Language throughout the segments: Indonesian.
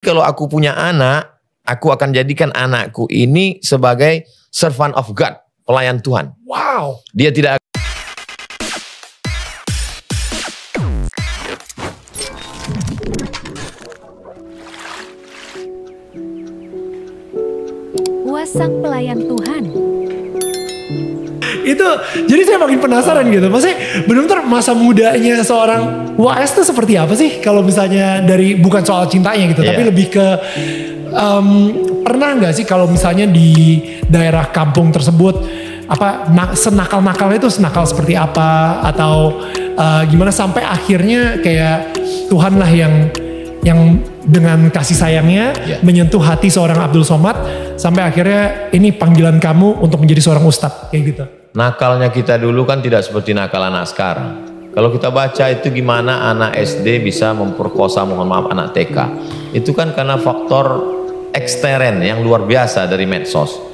Kalau aku punya anak, aku akan jadikan anakku ini sebagai servant of God, pelayan Tuhan. Wow. Dia tidak Sang pelayan Tuhan. Itu jadi saya makin penasaran gitu. Maksudnya benar-benar masa mudanya seorang WAS itu seperti apa sih? Kalau misalnya dari bukan soal cintanya gitu, tapi lebih ke pernah nggak sih kalau misalnya di daerah kampung tersebut senakal-nakalnya itu senakal seperti apa, atau gimana sampai akhirnya kayak Tuhan lah yang dengan kasih sayangnya menyentuh hati seorang Abdul Somad sampai akhirnya ini panggilan kamu untuk menjadi seorang ustadz kayak gitu. Nakalnya kita dulu kan tidak seperti nakal anak sekarang. Kalau kita baca itu gimana anak SD bisa memperkosa, mohon maaf, anak TK. Itu kan karena faktor ekstern yang luar biasa dari medsos,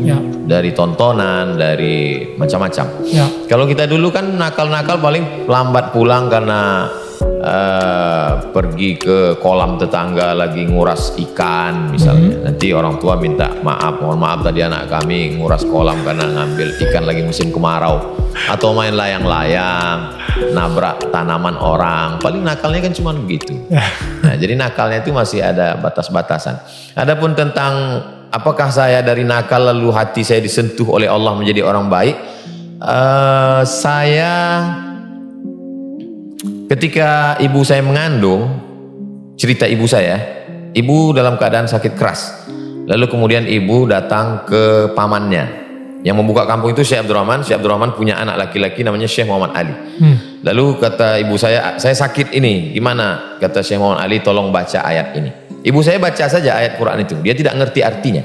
dari tontonan, dari macam-macam. Kalau kita dulu kan nakal-nakal paling lambat pulang karena pergi ke kolam tetangga lagi nguras ikan misalnya. Nanti orang tua minta maaf, mohon maaf tadi anak kami nguras kolam karena ngambil ikan lagi musim kemarau. Atau main layang-layang, nabrak tanaman orang. Paling nakalnya kan cuma begitu. Nah, jadi nakalnya itu masih ada batas-batasan. Adapun tentang apakah saya dari nakal lalu hati saya disentuh oleh Allah menjadi orang baik, saya ketika ibu saya mengandung, cerita ibu saya, ibu dalam keadaan sakit keras. Lalu kemudian ibu datang ke pamannya. Yang membuka kampung itu Syekh Abdurrahman. Syekh Abdurrahman punya anak laki-laki namanya Syekh Muhammad Ali. Lalu kata ibu saya sakit ini, gimana? Kata Syekh Muhammad Ali, tolong baca ayat ini. Ibu saya baca saja ayat Quran itu, dia tidak ngerti artinya.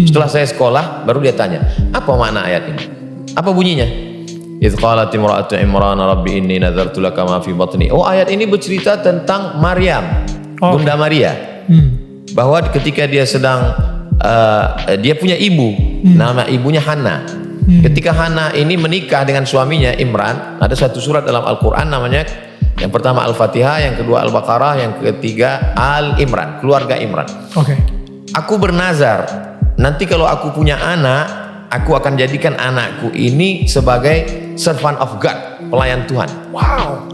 Setelah saya sekolah, baru dia tanya, apa makna ayat ini? Apa bunyinya? Idz qalat imra'atu Imran rabbi inni nadzartu laka ma fi batni. Oh, ayat ini bercerita tentang Maryam, Bunda Maria. Bahwa ketika dia sedang dia punya ibu, nama ibunya Hana. Ketika Hana ini menikah dengan suaminya Imran, ada satu surat dalam Al-Quran namanya, yang pertama Al-Fatihah, yang kedua Al-Baqarah, yang ketiga Al-Imran, keluarga Imran. Aku bernazar, nanti kalau aku punya anak, aku akan jadikan anakku ini sebagai servant of God, pelayan Tuhan.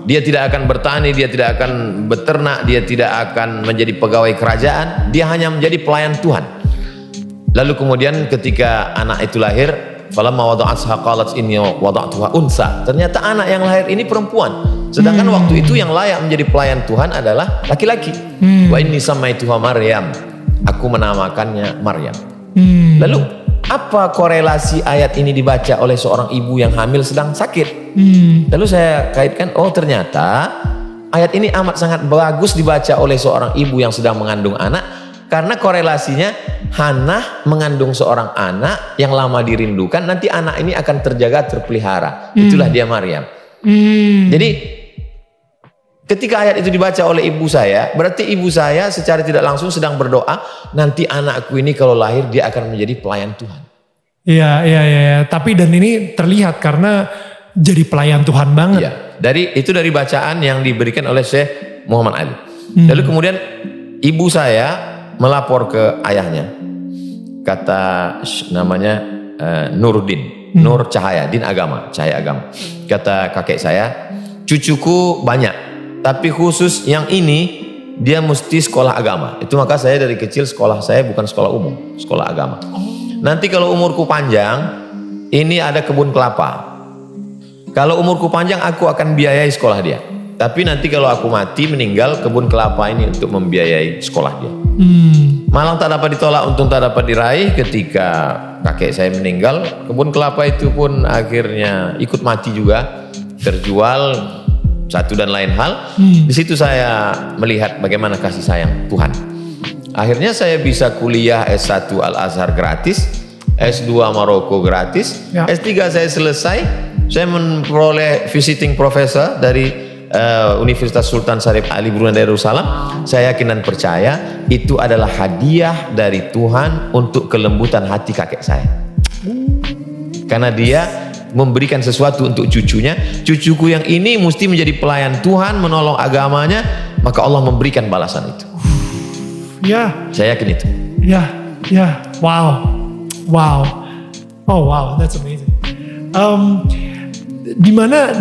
Dia tidak akan bertani, dia tidak akan beternak, dia tidak akan menjadi pegawai kerajaan, dia hanya menjadi pelayan Tuhan. Lalu kemudian ketika anak itu lahir, falamma wada'atha qalat inni wada'tuha unsa. Ternyata anak yang lahir ini perempuan. Sedangkan waktu itu yang layak menjadi pelayan Tuhan adalah laki-laki. Wa inni samaituha Maryam. Aku menamakannya Maryam. Lalu apa korelasi ayat ini dibaca oleh seorang ibu yang hamil sedang sakit? Lalu saya kaitkan, oh ternyata ayat ini amat sangat bagus dibaca oleh seorang ibu yang sedang mengandung anak. Karena korelasinya Hannah mengandung seorang anak yang lama dirindukan, nanti anak ini akan terjaga, terpelihara. Itulah dia Maryam. Jadi ketika ayat itu dibaca oleh ibu saya, berarti ibu saya secara tidak langsung sedang berdoa, nanti anakku ini kalau lahir dia akan menjadi pelayan Tuhan. Iya. Tapi dan ini terlihat karena jadi pelayan Tuhan banget. Itu dari bacaan yang diberikan oleh Syekh Muhammad Ali. Lalu kemudian ibu saya melapor ke ayahnya, kata namanya Nuruddin, Nur Cahaya, Din Agama, Cahaya Agama. Kata kakek saya, cucuku banyak, tapi khusus yang ini dia mesti sekolah agama. Itu maka saya dari kecil sekolah saya bukan sekolah umum, sekolah agama. Nanti kalau umurku panjang, ini ada kebun kelapa. Kalau umurku panjang aku akan biayai sekolah dia. Tapi nanti kalau aku mati meninggal, kebun kelapa ini untuk membiayai sekolah dia. Malang tak dapat ditolak, untung tak dapat diraih. Ketika kakek saya meninggal, kebun kelapa itu pun akhirnya ikut mati juga, terjual, satu dan lain hal. Di situ saya melihat bagaimana kasih sayang Tuhan. Akhirnya saya bisa kuliah S1 Al-Azhar gratis, S2 Maroko gratis, S3 saya selesai, saya memperoleh visiting professor dari Universitas Sultan Syarif Ali Brunei Darussalam. Saya yakin dan percaya itu adalah hadiah dari Tuhan untuk kelembutan hati kakek saya. Karena dia memberikan sesuatu untuk cucunya. Cucuku yang ini mesti menjadi pelayan Tuhan, menolong agamanya, maka Allah memberikan balasan itu. Ya. Saya yakin itu. Ya, wow, oh wow, that's amazing. Dimana,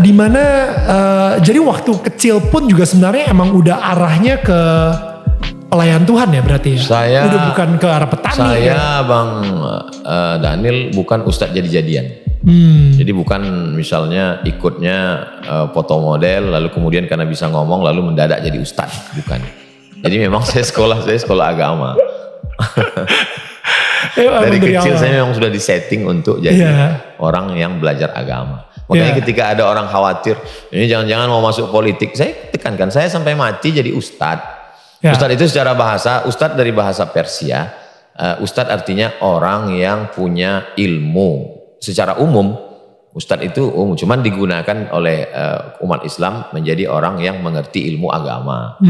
jadi waktu kecil pun juga sebenarnya emang udah arahnya ke pelayan Tuhan ya berarti ya? Udah bukan ke arah petani ya? Saya Bang Daniel bukan ustadz jadi-jadian. Jadi bukan misalnya ikutnya foto model lalu kemudian karena bisa ngomong lalu mendadak jadi ustadz, bukan. Jadi memang saya sekolah agama. Dari kecil saya memang sudah disetting untuk jadi orang yang belajar agama. Makanya ketika ada orang khawatir, ini jangan-jangan mau masuk politik, saya tekankan, saya sampai mati jadi ustadz. Ustadz itu secara bahasa, ustadz dari bahasa Persia, ustadz artinya orang yang punya ilmu. Secara umum, ustadz itu umum, cuman digunakan oleh umat Islam menjadi orang yang mengerti ilmu agama.